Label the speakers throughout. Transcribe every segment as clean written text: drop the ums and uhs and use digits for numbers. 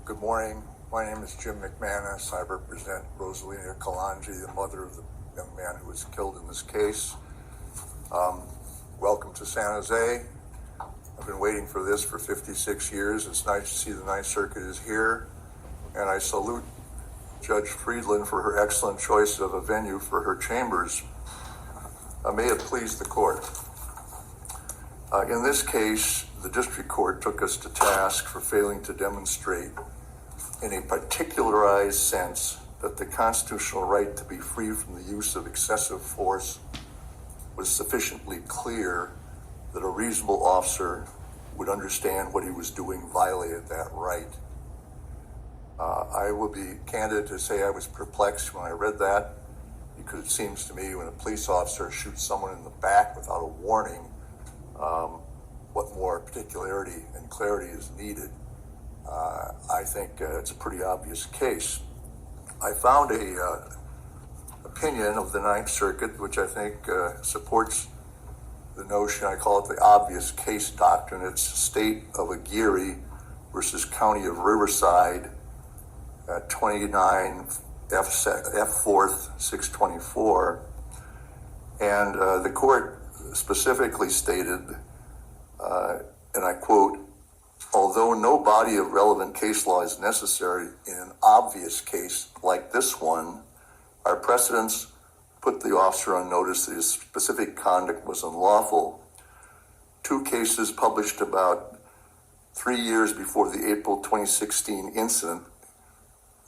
Speaker 1: Good morning. My name is Jim McManus. I represent Rosalina Kalanji, the mother of the young man who was killed in this case. Welcome to San Jose. I've been waiting for this for 56 years. It's nice to see the Ninth Circuit is here. And I salute Judge Friedland for her excellent choice of a venue for her chambers. May it please the court. In this case, the district court took us to task for failing to demonstrate in a particularized sense that the constitutional right to be free from the use of excessive force was sufficiently clear that a reasonable officer would understand what he was doing violated that right. I will be candid to say I was perplexed when I read that, because it seems to me when a police officer shoots someone in the back without a warning, what more particularity and clarity is needed. I think it's a pretty obvious case. I found a opinion of the Ninth Circuit, which I think supports the notion, I call it the obvious case doctrine. It's State of Aguirre versus County of Riverside, 29 F 4th 624. And the court specifically stated, and I quote, "Although no body of relevant case law is necessary in an obvious case like this one, our precedents put the officer on notice that his specific conduct was unlawful." Two cases published about 3 years before the April 2016 incident,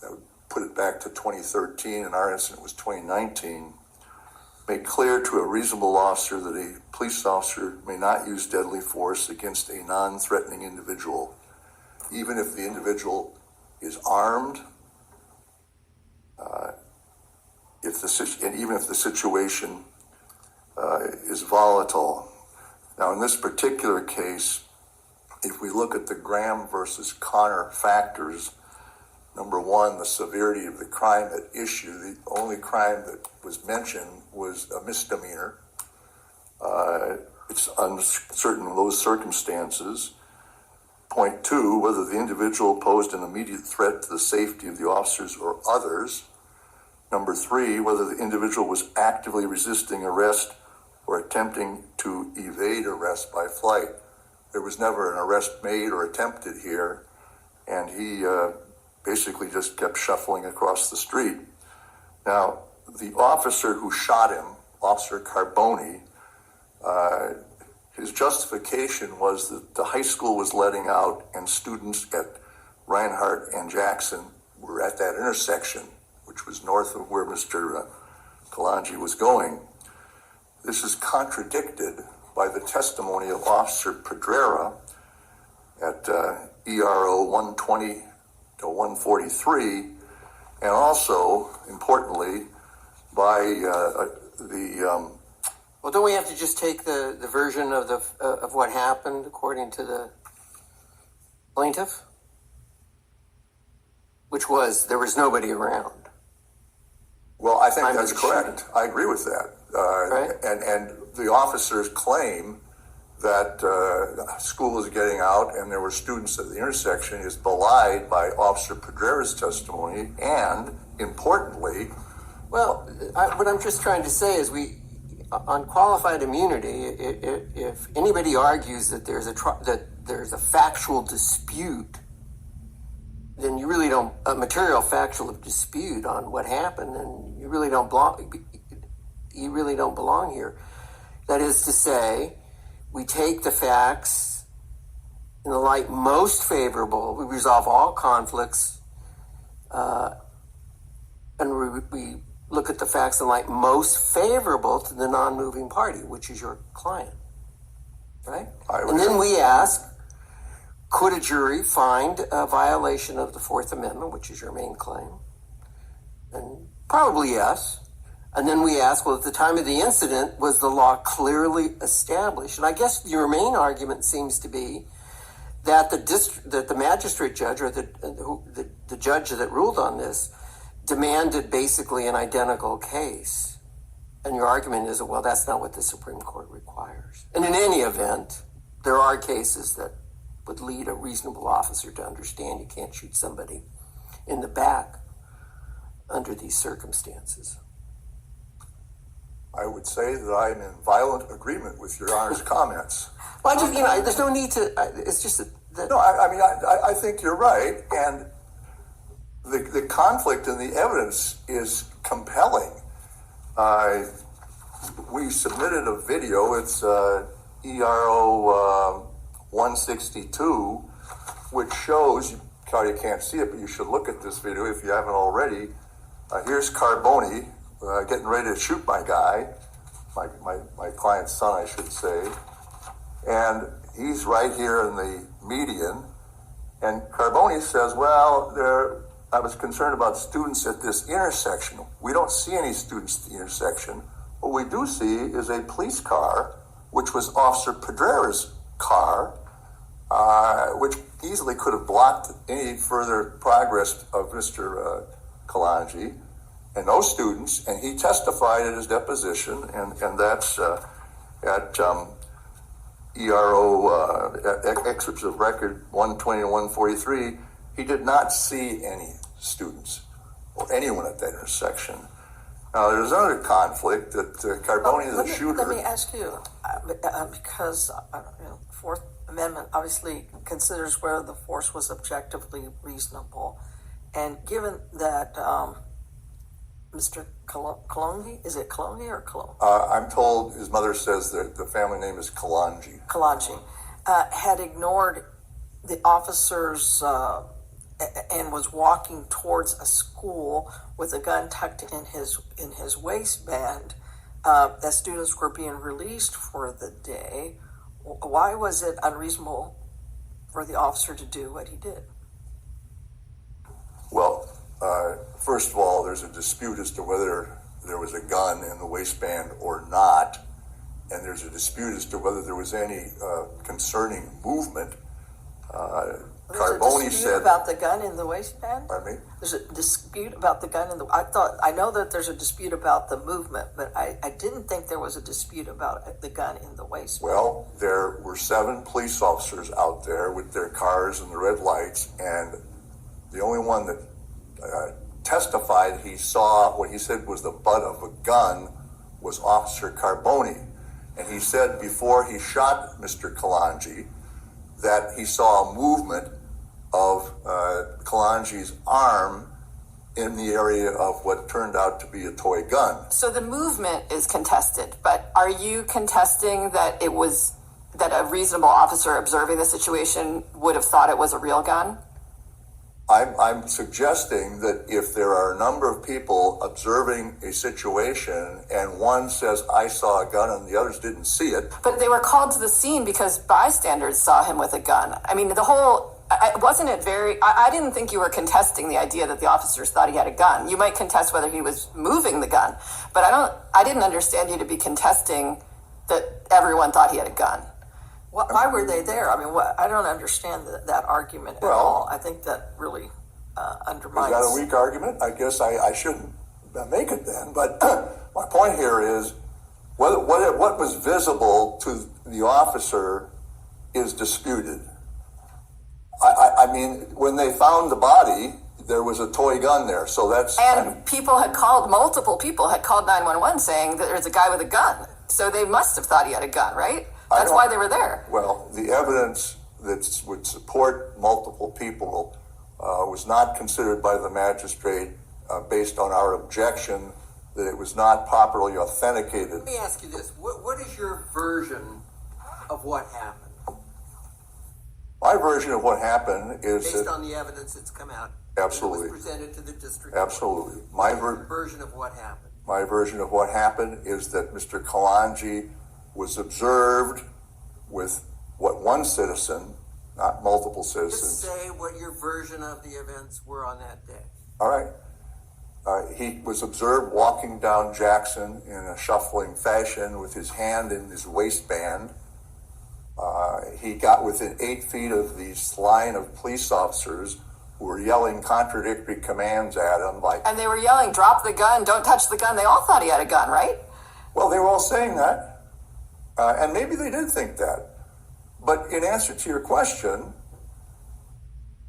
Speaker 1: that would put it back to 2013, and our incident was 2019, made clear to a reasonable officer that a police officer may not use deadly force against a non-threatening individual, even if the individual is armed, and even if the situation is volatile. Now, in this particular case, if we look at the Graham versus Connor factors, number one, the severity of the crime at issue, the only crime that was mentioned was a misdemeanor. It's uncertain in those circumstances. Point two, whether the individual posed an immediate threat to the safety of the officers or others. Number three, whether the individual was actively resisting arrest or attempting to evade arrest by flight. There was never an arrest made or attempted here, and he basically just kept shuffling across the street. Now, the officer who shot him, Officer Carboni, his justification was that the high school was letting out and students at Reinhardt and Jackson were at that intersection, which was north of where Mr. Kalanji was going. This is contradicted by the testimony of Officer Pedrera at ERO 120 to 143, and also, importantly, by
Speaker 2: Well, don't we have to just take the version of what happened according to the plaintiff? Which was, there was nobody around.
Speaker 1: Well, I think that's correct. I agree with that. Right? And the officers claim that school is getting out and there were students at the intersection is belied by Officer Pedrera's testimony, and importantly...
Speaker 2: Well, what I'm just trying to say is on qualified immunity, if anybody argues that there's a factual dispute, then you really don't, a material factual dispute on what happened, and you really don't belong here. That is to say, we take the facts in the light most favorable, we resolve all conflicts, and we look at the facts in light most favorable to the non-moving party, which is your client, right? And then we ask, could a jury find a violation of the Fourth Amendment, which is your main claim? And probably yes. And then we ask, well, at the time of the incident, was the law clearly established? And I guess your main argument seems to be that the magistrate judge or the judge that ruled on this demanded basically an identical case. And your argument is, well, that's not what the Supreme Court requires. And in any event, there are cases that would lead a reasonable officer to understand you can't shoot somebody in the back under these circumstances.
Speaker 1: I would say that I'm in violent agreement with Your Honor's comments.
Speaker 2: Well, there's no need to, it's just that.
Speaker 1: No, I think you're right, and the conflict in the evidence is compelling. We submitted a video, it's ERO 162, which shows, you probably can't see it, but you should look at this video if you haven't already. Here's Carboni getting ready to shoot my guy, my client's son, I should say. And he's right here in the median. And Carboni says, well, I was concerned about students at this intersection. We don't see any students at the intersection. What we do see is a police car, which was Officer Pedrera's car, which easily could have blocked any further progress of Mr. Kalanji, and no students. And he testified at his deposition, and that's at ERO excerpts of record 120 and 143. He did not see any students or anyone at that intersection. Now, there's another conflict that Carboni, the shooter.
Speaker 3: Let me ask you, because the Fourth Amendment obviously considers whether the force was objectively reasonable, and given that Mr. Kalonji, is it Kalonji or Kalonji?
Speaker 1: I'm told his mother says that the family name is Kalanji.
Speaker 3: Kalonji had ignored the officers and was walking towards a school with a gun tucked in his waistband. That students were being released for the day. Why was it unreasonable for the officer to do what he did?
Speaker 1: Well, first of all, there's a dispute as to whether there was a gun in the waistband or not, and there's a dispute as to whether there was any concerning movement. Carboni said
Speaker 3: about the gun in the waistband.
Speaker 1: Pardon me?
Speaker 3: There's a dispute about the gun in the. I know that there's a dispute about the movement, but I didn't think there was a dispute about the gun in the waistband.
Speaker 1: Well, there were 7 police officers out there with their cars and the red lights, and the only one that testified he saw what he said was the butt of a gun was Officer Carboni. And he said before he shot Mr. Kalanji that he saw a movement of Kalanji's arm in the area of what turned out to be a toy gun.
Speaker 4: So the movement is contested, but are you contesting that it was that a reasonable officer observing the situation would have thought it was a real gun?
Speaker 1: I'm suggesting that if there are a number of people observing a situation and one says, I saw a gun and the others didn't see it.
Speaker 4: But they were called to the scene because bystanders saw him with a gun. I mean, wasn't it very, I didn't think you were contesting the idea that the officers thought he had a gun. You might contest whether he was moving the gun, but I didn't understand you to be contesting that everyone thought he had a gun.
Speaker 3: Why were they there? I mean, I don't understand that argument at all. I think that really undermines.
Speaker 1: Is that a weak argument? I guess I shouldn't make it then. But my point here is what was visible to the officer is disputed. I mean, when they found the body, there was a toy gun there. So that's...
Speaker 4: And multiple people had called 911 saying that there's a guy with a gun. So they must have thought he had a gun, right? That's why they were there.
Speaker 1: Well, the evidence that would support multiple people was not considered by the magistrate based on our objection that it was not properly authenticated.
Speaker 2: Let me ask you this. What is your version of what happened?
Speaker 1: My version of what happened is
Speaker 2: based on the evidence that's come out.
Speaker 1: Absolutely.
Speaker 2: That was presented to the district.
Speaker 1: Absolutely.
Speaker 2: My version of what happened.
Speaker 1: My version of what happened is that Mr. Kalanji was observed with what one citizen, not multiple citizens.
Speaker 2: Just say what your version of the events were on that day.
Speaker 1: All right. He was observed walking down Jackson in a shuffling fashion with his hand in his waistband. He got within 8 feet of this line of police officers who were yelling contradictory commands at him.
Speaker 4: And they were yelling, drop the gun, don't touch the gun. They all thought he had a gun, right?
Speaker 1: Well, they were all saying that. And maybe they did think that. But in answer to your question,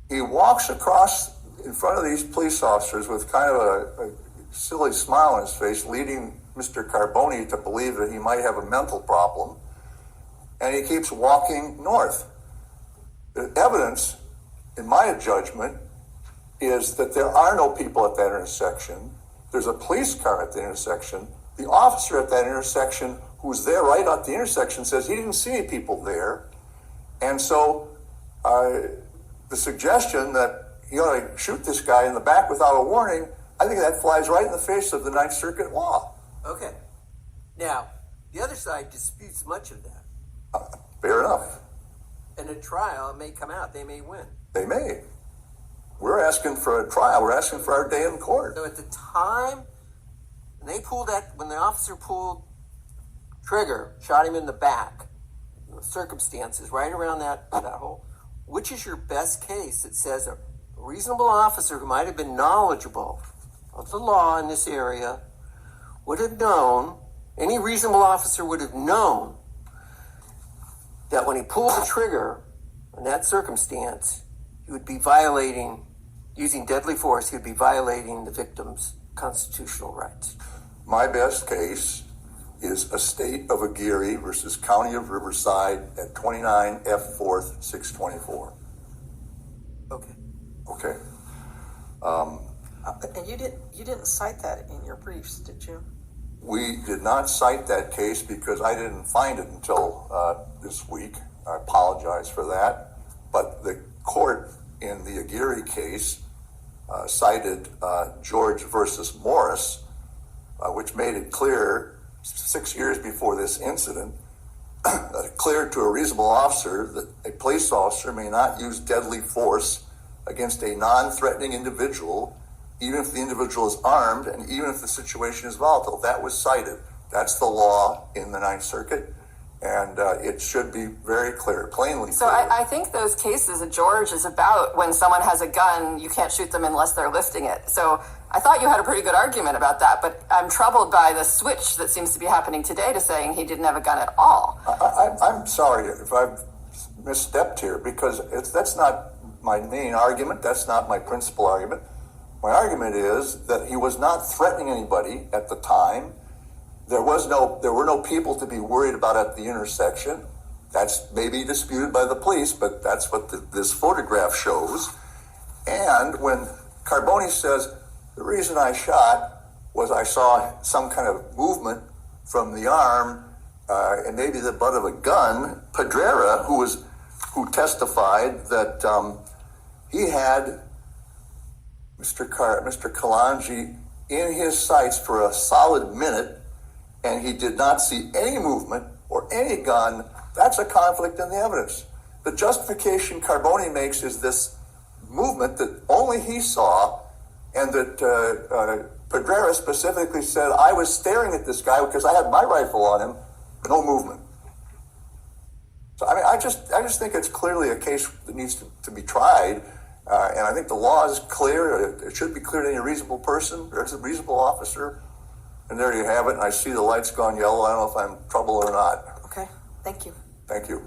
Speaker 1: he walks across in front of these police officers with kind of a silly smile on his face, leading Mr. Carboni to believe that he might have a mental problem, and he keeps walking north. The evidence, in my judgment, is that there are no people at that intersection. There's a police car at the intersection. The officer at that intersection, who's there right at the intersection, says he didn't see any people there. And so the suggestion that you ought to shoot this guy in the back without a warning, I think that flies right in the face of the Ninth Circuit law.
Speaker 2: Okay. Now, the other side disputes much of that.
Speaker 1: Fair enough.
Speaker 2: In a trial, it may come out. They may win.
Speaker 1: They may. We're asking for a trial. We're asking for our day in court.
Speaker 2: So at the time, when the officer pulled trigger, shot him in the back, the circumstances right around that hole, which is your best case that says a reasonable officer who might have been knowledgeable of the law in this area would have known, any reasonable officer would have known that when he pulled the trigger in that circumstance, he would be violating, using deadly force, he would be violating the victim's constitutional rights.
Speaker 1: My best case is Estate of Aguirre versus County of Riverside at 29 F 4th 624.
Speaker 2: Okay.
Speaker 1: Okay.
Speaker 3: And you didn't cite that in your briefs, did you?
Speaker 1: We did not cite that case because I didn't find it until this week. I apologize for that. But the court in the Aguirre case cited George versus Morris, which made it clear 6 years before this incident, clear to a reasonable officer that a police officer may not use deadly force against a non-threatening individual, even if the individual is armed and even if the situation is volatile. That was cited. That's the law in the Ninth Circuit, and it should be very clear, plainly
Speaker 4: So
Speaker 1: clear.
Speaker 4: I think those cases that George is about, when someone has a gun, you can't shoot them unless they're lifting it. So I thought you had a pretty good argument about that, but I'm troubled by the switch that seems to be happening today to saying he didn't have a gun at all.
Speaker 1: I'm sorry if I've misstepped here, because that's not my main argument. That's not my principal argument. My argument is that he was not threatening anybody at the time. There were no people to be worried about at the intersection. That's maybe disputed by the police, but that's what this photograph shows. And when Carboni says, the reason I shot was I saw some kind of movement from the arm and maybe the butt of a gun, Pedrera, who testified that he had Mr. Kalanji in his sights for a solid minute, and he did not see any movement or any gun. That's a conflict in the evidence. The justification Carboni makes is this movement that only he saw, and that Pedrera specifically said, I was staring at this guy because I had my rifle on him, no movement. So I just think it's clearly a case that needs to be tried, and I think the law is clear. It should be clear to any reasonable person. There's a reasonable officer, and there you have it. And I see the light's gone yellow. I don't know if I'm in trouble or not.
Speaker 3: Okay, thank you.
Speaker 1: Thank you.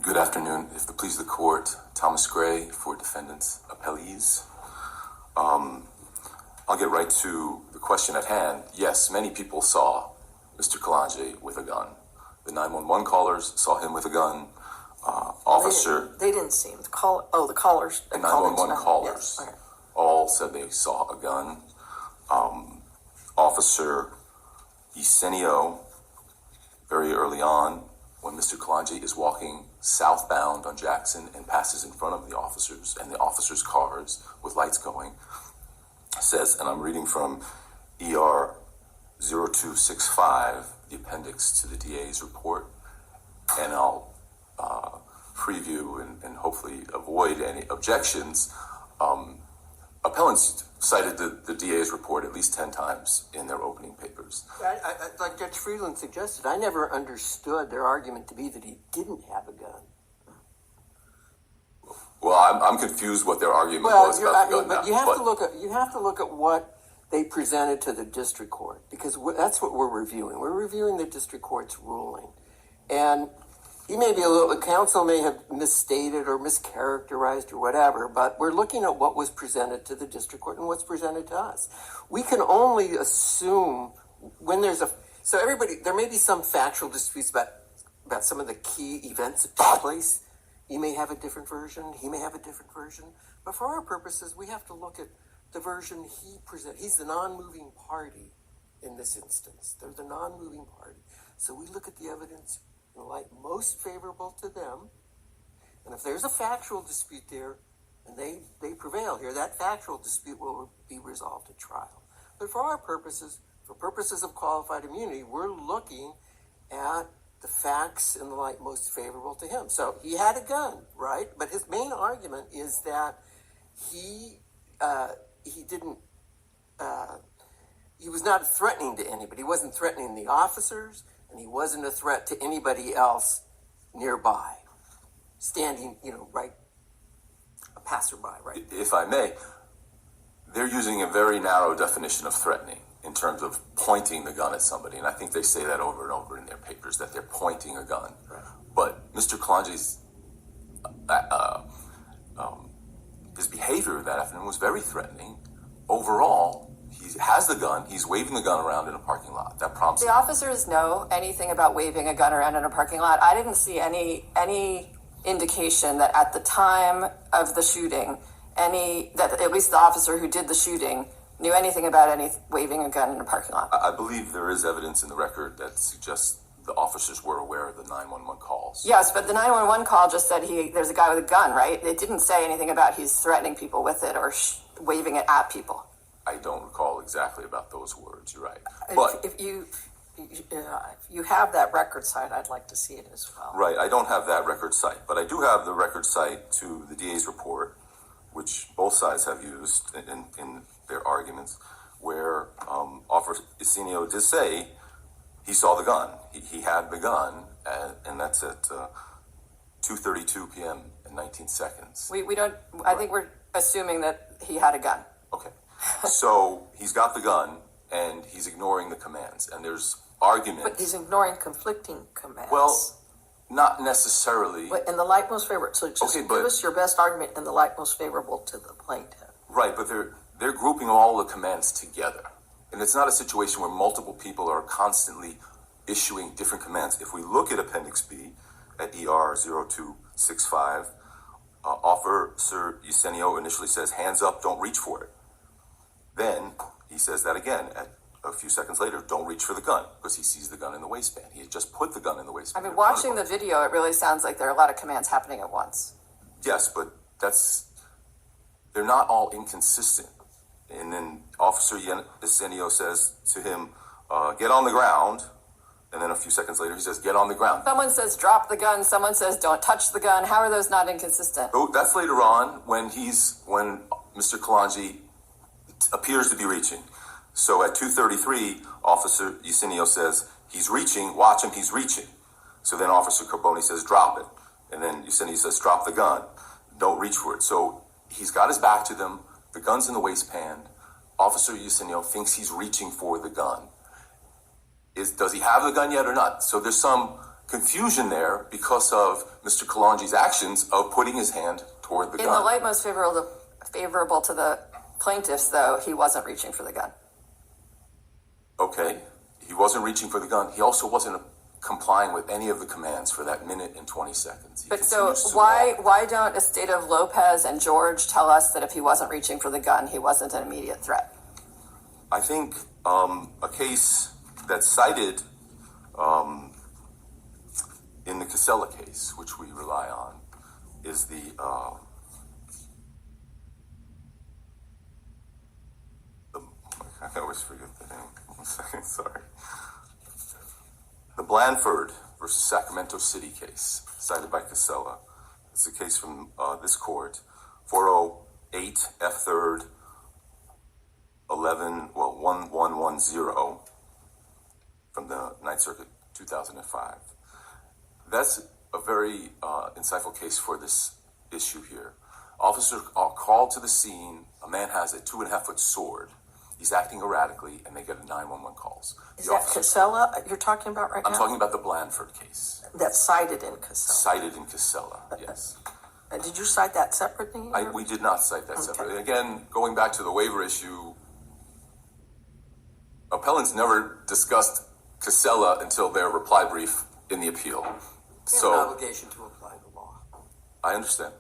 Speaker 5: Good afternoon. If it please the court, Thomas Gray for defendants appellees. I'll get right to the question at hand. Yes, many people saw Mr. Kalanji with a gun. The 911 callers saw him with a gun. Officer.
Speaker 3: They didn't see him. The callers.
Speaker 5: The 911 callers
Speaker 3: Yes. Okay.
Speaker 5: all said they saw a gun. Officer Isenio, very early on, when Mr. Kalanji is walking southbound on Jackson and passes in front of the officers and the officers' cars with lights going, says, and I'm reading from ER 0265, the appendix to the DA's report, and I'll preview and hopefully avoid any objections. Appellants cited the DA's report at least 10 times in their opening papers.
Speaker 2: Like Judge Friedland suggested, I never understood their argument to be that he didn't have a gun.
Speaker 5: Well, I'm confused what their argument
Speaker 2: Well,
Speaker 5: was about the gun
Speaker 2: but
Speaker 5: now.
Speaker 2: you have to look at what they presented to the district court, because that's what we're reviewing. We're reviewing the district court's ruling, and he may be counsel may have misstated or mischaracterized or whatever, but we're looking at what was presented to the district court and what's presented to us. We can only assume when there may be some factual disputes about some of the key events that took place. You may have a different version. He may have a different version. But for our purposes, we have to look at the version he presented. He's the non-moving party in this instance. They're the non-moving party. So we look at the evidence in the light most favorable to them. And if there's a factual dispute there, and they prevail here, that factual dispute will be resolved at trial. But for our purposes, for purposes of qualified immunity, we're looking at the facts in the light most favorable to him. So he had a gun, right? But his main argument is that he was not threatening to anybody. He wasn't threatening the officers, and he wasn't a threat to anybody else nearby, standing, right, a passerby, right?
Speaker 5: If I may, they're using a very narrow definition of threatening in terms of pointing the gun at somebody. And I think they say that over and over in their papers, that they're pointing a gun.
Speaker 2: Right.
Speaker 5: But Mr. Kalanji's his behavior that afternoon was very threatening. Overall, he has the gun. He's waving the gun around in a parking lot. That prompts
Speaker 4: The officers know anything about waving a gun around in a parking lot? I didn't see any indication that at the time of the shooting, that at least the officer who did the shooting knew anything about waving a gun in a parking lot.
Speaker 5: I believe there is evidence in the record that suggests the officers were aware of the 911 calls.
Speaker 4: Yes, but the 911 call just said there's a guy with a gun, right? It didn't say anything about he's threatening people with it or waving it at people.
Speaker 5: I don't recall exactly about those words. You're right. But
Speaker 3: If you have that record site, I'd like to see it as well.
Speaker 5: right, I don't have that record site, but I do have the record site to the DA's report, which both sides have used in their arguments, where Officer Isinio did say he saw the gun. He had the gun, and that's at 2:32 p.m. and 19 seconds.
Speaker 4: We don't. I think we're assuming that he had a gun.
Speaker 5: Okay, so he's got the gun, and he's ignoring the commands, and there's argument.
Speaker 3: But he's ignoring conflicting commands.
Speaker 5: Well, not necessarily.
Speaker 3: But in the light most favorable, so just
Speaker 5: Okay,
Speaker 3: give
Speaker 5: but-
Speaker 3: us your best argument in the light most favorable to the plaintiff.
Speaker 5: Right, but they're grouping all the commands together. And it's not a situation where multiple people are constantly issuing different commands. If we look at Appendix B at ER 0265, Officer Isinio initially says, hands up, don't reach for it. Then he says that again at a few seconds later, don't reach for the gun, because he sees the gun in the waistband. He had just put the gun in the
Speaker 4: I
Speaker 5: waistband.
Speaker 4: mean,
Speaker 5: in front of
Speaker 4: watching
Speaker 5: him.
Speaker 4: the video, it really sounds like there are a lot of commands happening at once.
Speaker 5: Yes, but they're not all inconsistent. And then Officer Isinio says to him, get on the ground. And then a few seconds later, he says, get on the ground.
Speaker 4: Someone says drop the gun. Someone says don't touch the gun. How are those not inconsistent?
Speaker 5: Oh, that's later on when Mr. Kalanji appears to be reaching. So at 2:33, Officer Isinio says, he's reaching, watch him, he's reaching. So then Officer Carboni says, drop it. And then Isinio says, drop the gun. Don't reach for it. So he's got his back to them. The gun's in the waistband. Officer Isinio thinks he's reaching for the gun. Does he have the gun yet or not? So there's some confusion there because of Mr. Kalanji's actions of putting his hand toward the gun.
Speaker 4: In the light most favorable to the plaintiffs, though, he wasn't reaching for the gun.
Speaker 5: Okay, he wasn't reaching for the gun. He also wasn't complying with any of the commands for that minute and 20 seconds. He
Speaker 4: But so
Speaker 5: continues to walk.
Speaker 4: why don't Estate of Lopez and George tell us that if he wasn't reaching for the gun, he wasn't an immediate threat?
Speaker 5: I think a case that's cited in the Casella case, which we rely on, is the I always forget the name. 1 second, sorry. The Blandford versus Sacramento City case, cited by Casella. It's a case from this court, 408 F 3rd 1110 from the Ninth Circuit, 2005. That's a very insightful case for this issue here. Officers are called to the scene. A man has a 2.5-foot sword. He's acting erratically, and they get a 911 calls.
Speaker 3: Is that Casella you're talking about right now?
Speaker 5: I'm talking about the Blanford case.
Speaker 3: That's cited in Casella.
Speaker 5: Cited in Casella, yes.
Speaker 3: Did you cite that separately?
Speaker 5: We did not cite that separately. Again, going back to the waiver issue, appellants never discussed Casella until their reply brief in the appeal.
Speaker 2: You have an obligation to apply the law.
Speaker 5: I understand.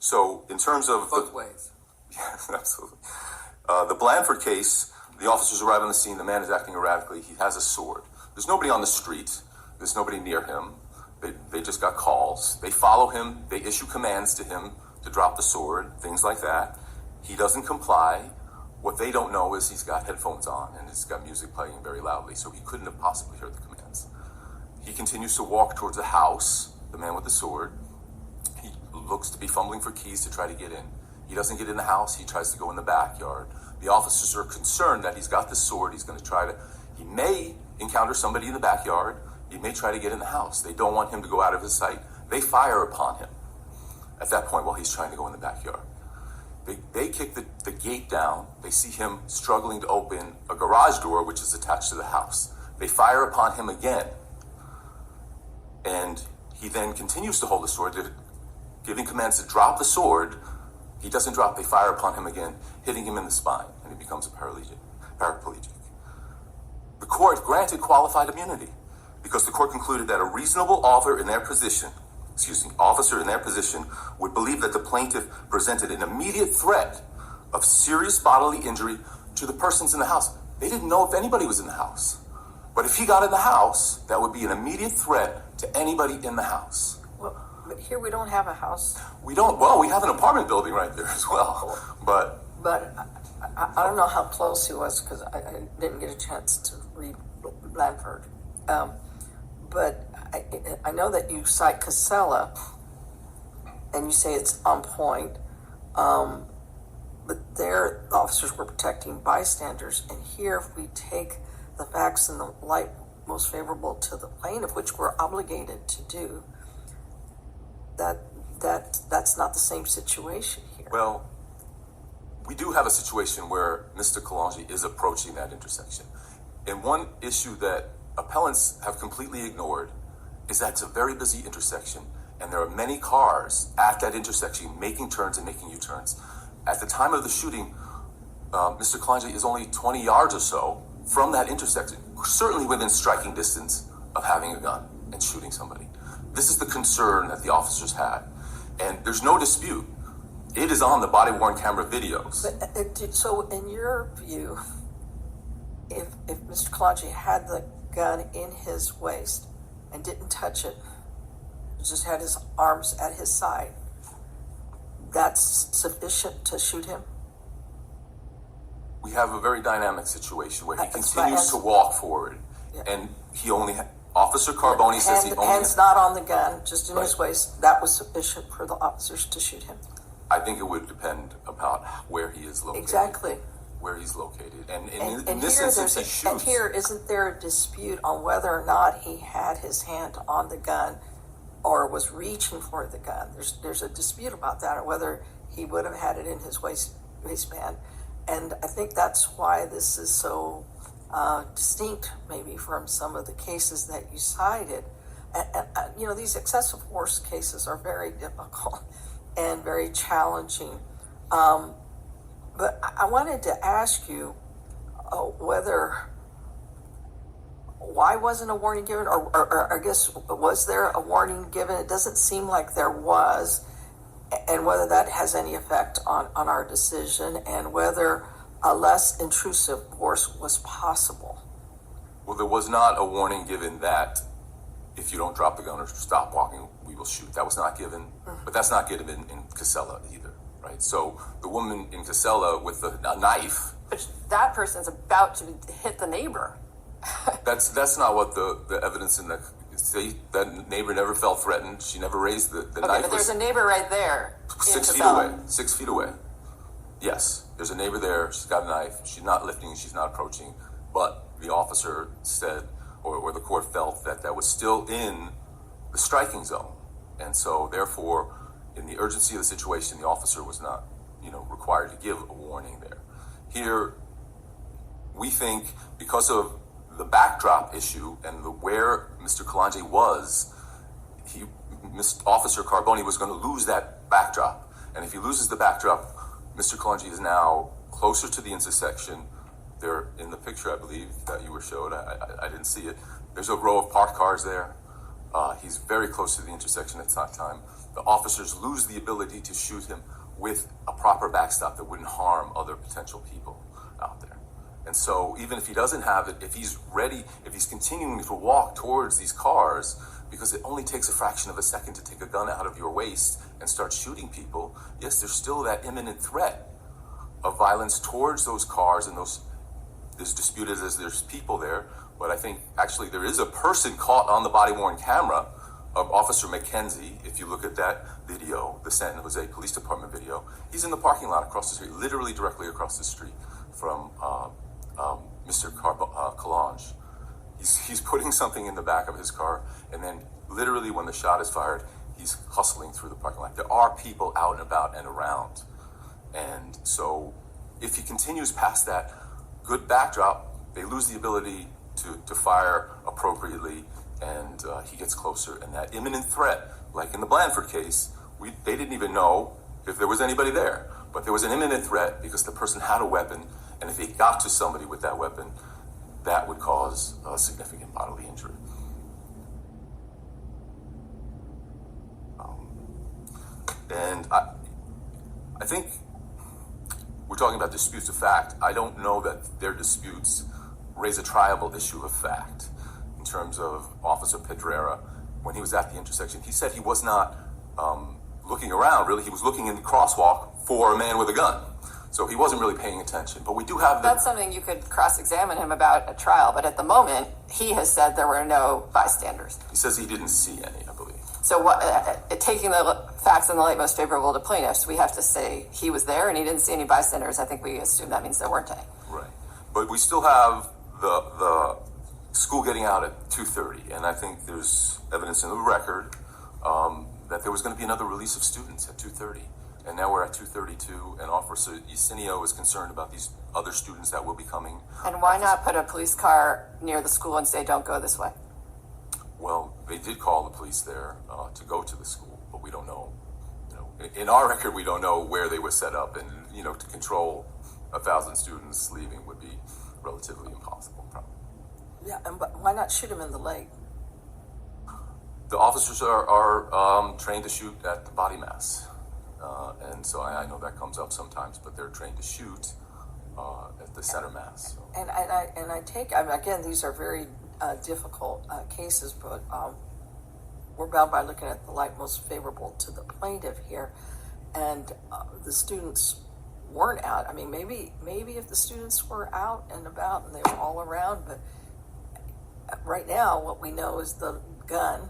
Speaker 5: So in terms of
Speaker 2: Both ways.
Speaker 5: Yes, absolutely. The Blanford case, the officers arrive on the scene, the man is acting erratically, he has a sword. There's nobody on the street, there's nobody near him, they just got calls. They follow him, they issue commands to him to drop the sword, things like that. He doesn't comply. What they don't know is he's got headphones on and he's got music playing very loudly, so he couldn't have possibly heard the commands. He continues to walk towards the house, the man with the sword. He looks to be fumbling for keys to try to get in. He doesn't get in the house, he tries to go in the backyard. The officers are concerned that he's got this sword, he may encounter somebody in the backyard, he may try to get in the house. They don't want him to go out of his sight. They fire upon him at that point while he's trying to go in the backyard. They kick the gate down, they see him struggling to open a garage door which is attached to the house. They fire upon him again, and he then continues to hold the sword, giving commands to drop the sword. He doesn't drop, they fire upon him again, hitting him in the spine, and he becomes a paraplegic. The court granted qualified immunity because the court concluded that a reasonable officer in their position would believe that the plaintiff presented an immediate threat of serious bodily injury to the persons in the house. They didn't know if anybody was in the house. But if he got in the house, that would be an immediate threat to anybody in the house.
Speaker 3: But here we don't have a house.
Speaker 5: We have an apartment building right there as well. But
Speaker 3: I don't know how close he was because I didn't get a chance to read Blanford. But I know that you cite Casella and you say it's on point. But there, the officers were protecting bystanders. And here, if we take the facts in the light most favorable to the plaintiff, which we're obligated to do, that's not the same situation here.
Speaker 5: Well, we do have a situation where Mr. Kuhnle is approaching that intersection. And one issue that appellants have completely ignored is that it's a very busy intersection, and there are many cars at that intersection making turns and making U-turns. At the time of the shooting, Mr. Kuhnle is only 20 yards or so from that intersection, certainly within striking distance of having a gun and shooting somebody. This is the concern that the officers had. And there's no dispute. It is on the body-worn camera videos.
Speaker 3: But, so in your view, if Mr. Kuhnle had the gun in his waist and didn't touch it, just had his arms at his side, that's sufficient to shoot him?
Speaker 5: We have a very dynamic situation where he continues to walk forward, and he only Officer Carboni says he only
Speaker 3: hands not on the gun, just in his waist. That was sufficient for the officers to shoot him.
Speaker 5: I think it would depend about where he is located.
Speaker 3: Exactly.
Speaker 5: Where he's located, and
Speaker 3: And
Speaker 5: this
Speaker 3: here,
Speaker 5: instance, he shoots.
Speaker 3: and here, isn't there a dispute on whether or not he had his hand on the gun or was reaching for the gun? There's a dispute about that, or whether he would have had it in his waistband. And I think that's why this is so distinct, maybe, from some of the cases that you cited. And these excessive force cases are very difficult and very challenging. But I wanted to ask you why wasn't a warning given, or I guess, was there a warning given? It doesn't seem like there was, and whether that has any effect on our decision, and whether a less intrusive force was possible.
Speaker 5: Well, there was not a warning given that if you don't drop the gun or stop walking, we will shoot. That was not given, but that's not given in Casella either, right? So the woman in Casella with a knife.
Speaker 4: But that person's about to hit the neighbor.
Speaker 5: That's not what the evidence in that neighbor never felt threatened. She never raised the knife.
Speaker 4: Okay, but there's a neighbor right there.
Speaker 5: 6 feet away. 6 feet away. Yes, there's a neighbor there. She's got a knife. She's not lifting. She's not approaching. But the officer said, or the court felt that was still in the striking zone. And so, therefore, in the urgency of the situation, the officer was not, required to give a warning there. Here, we think because of the backdrop issue and where Mr. Kalanje was, Officer Carboni was going to lose that backdrop. And if he loses the backdrop, Mr. Kalanje is now closer to the intersection. They're in the picture, I believe, that you were showed. I didn't see it. There's a row of parked cars there. He's very close to the intersection at that time. The officers lose the ability to shoot him with a proper backstop that wouldn't harm other potential people out there. And so even if he doesn't have it, if he's ready, if he's continuing to walk towards these cars, because it only takes a fraction of a second to take a gun out of your waist and start shooting people, yes, there's still that imminent threat of violence towards those cars and those, as disputed as there's people there. But I think actually there is a person caught on the body-worn camera of Officer McKenzie. If you look at that video, the San Jose Police Department video, he's in the parking lot across the street, literally directly across the street from Mr. Kalanje. He's putting something in the back of his car, and then literally when the shot is fired, he's hustling through the parking lot. There are people out and about and around. And so if he continues past that good backdrop, they lose the ability to fire appropriately, and he gets closer. And that imminent threat, like in the Blandford case, they didn't even know if there was anybody there. But there was an imminent threat because the person had a weapon, and if they got to somebody with that weapon, that would cause a significant bodily injury. And I think we're talking about disputes of fact. I don't know that their disputes raise a triable issue of fact in terms of Officer Pedrera. When he was at the intersection, he said he was not looking around, really. He was looking in the crosswalk for a man with a gun. So he wasn't really paying attention. But we do have
Speaker 4: That's something you could cross-examine him about at trial. But at the moment, he has said there were no bystanders.
Speaker 5: He says he didn't see any, I believe.
Speaker 4: So taking the facts in the light most favorable to plaintiffs, we have to say he was there and he didn't see any bystanders. I think we assume that means there weren't any.
Speaker 5: Right. But we still have the school getting out at 2:30. And I think there's evidence in the record that there was going to be another release of students at 2:30. And now we're at 2:32, and Officer Yacinio is concerned about these other students that will be coming.
Speaker 4: And why not put a police car near the school and say, don't go this way?
Speaker 5: Well, they did call the police there to go to the school, but we don't know. In our record, we don't know where they were set up, and to control 1,000 students leaving would be relatively impossible, probably.
Speaker 3: Yeah, but why not shoot him in the leg?
Speaker 5: The officers are trained to shoot at the body mass. And so I know that comes up sometimes, but they're trained to shoot at the center mass. So.
Speaker 3: And I take, again, these are very difficult cases, but we're bound by looking at the light most favorable to the plaintiff here. And the students weren't out. I mean, maybe if the students were out and about and they were all around, but right now what we know is the gun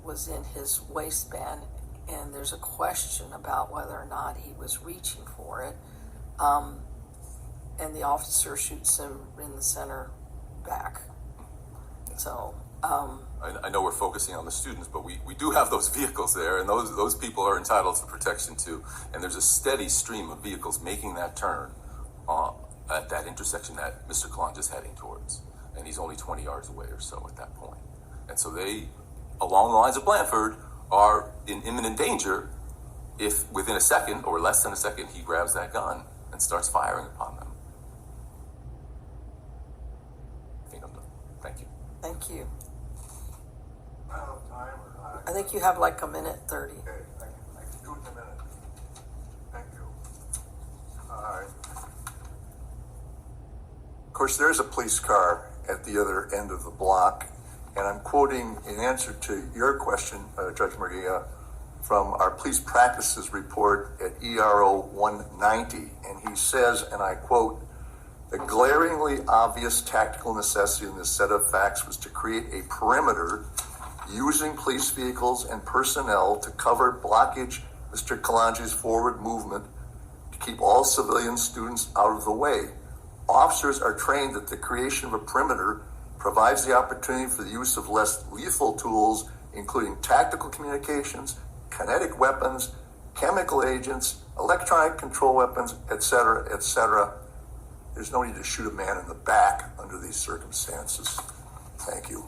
Speaker 3: was in his waistband. And there's a question about whether or not he was reaching for it. And the officer shoots him in the center back. So.
Speaker 5: I know we're focusing on the students, but we do have those vehicles there, and those people are entitled to protection too. And there's a steady stream of vehicles making that turn at that intersection that Mr. Kalanje is heading towards. And he's only 20 yards away or so at that point. And so they, along the lines of Blandford, are in imminent danger if within a second or less than a second he grabs that gun and starts firing upon them. I think I'm done. Thank you.
Speaker 3: Thank you.
Speaker 1: Out of time or not?
Speaker 3: I think you have like a minute 30.
Speaker 1: Okay, thank you. I can do it in a minute. Thank you. All right. Of course, there's a police car at the other end of the block. And I'm quoting in answer to your question, Judge Murguia, from our police practices report at ERO 190. And he says, and I quote, "The glaringly obvious tactical necessity in this set of facts was to create a perimeter using police vehicles and personnel to cover blockage Mr. Kalanje's forward movement to keep all civilian students out of the way. Officers are trained that the creation of a perimeter provides the opportunity for the use of less lethal tools, including tactical communications, kinetic weapons, chemical agents, electronic control weapons, etc., etc. There's no need to shoot a man in the back under these circumstances. Thank you.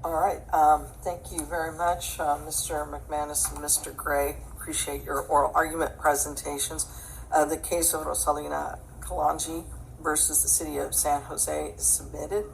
Speaker 3: All right. Thank you very much, Mr. McManus and Mr. Gray. Appreciate your oral argument presentations. The case of Rosalina Kalanji versus the City of San Jose is submitted.